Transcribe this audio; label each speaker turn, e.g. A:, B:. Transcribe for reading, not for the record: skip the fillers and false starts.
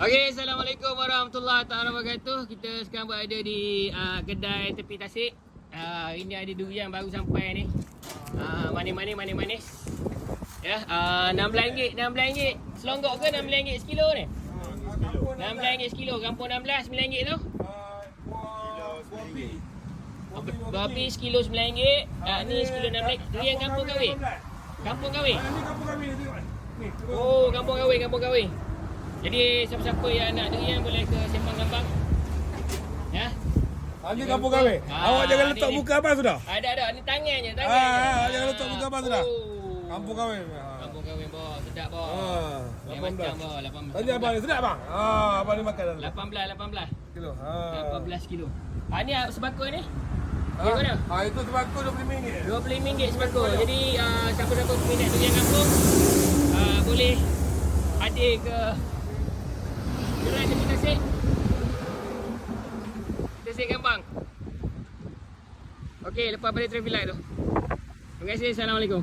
A: Okey, Assalamualaikum warahmatullahi taala wabarakatuh. Kita sekarang berada di kedai tepi Tasik. Ini ada durian baru sampai ni. Manis-manis. Ya, RM16, RM16. Selonggok ke RM16 sekilo ni? RM16 sekilo. Kampung 16 RM9 tu. Babi sekilo RM9. Ni sekilo RM16. Durian kampung kahwin. Kampung kahwin. Oh, kampung kahwin. Jadi siapa-siapa yang nak durian boleh ke Sembang Gambang. Ya.
B: Ini kampung kahwin. Awak jangan letak muka abang sudah.
A: Ada. Ni tangan je.
B: Jangan letak muka abang sudah. Kampung kahwin.
A: Kampung kahwin bos. Sedap bos.
B: 18.
A: bos. 18.
B: Tanya abang ni sedap bang. Abang ni makan dah.
A: 18
B: Kilo.
A: 18 kilo. Ni sebako ni. Dia mana?
B: Itu sebako RM25.
A: RM25 sebako. Jadi siapa-siapa peminat durian kampung boleh hadir ke kedai tepi Tasik Gambang. Okey, lepas balik traffic light tu. Terima kasih. Assalamualaikum.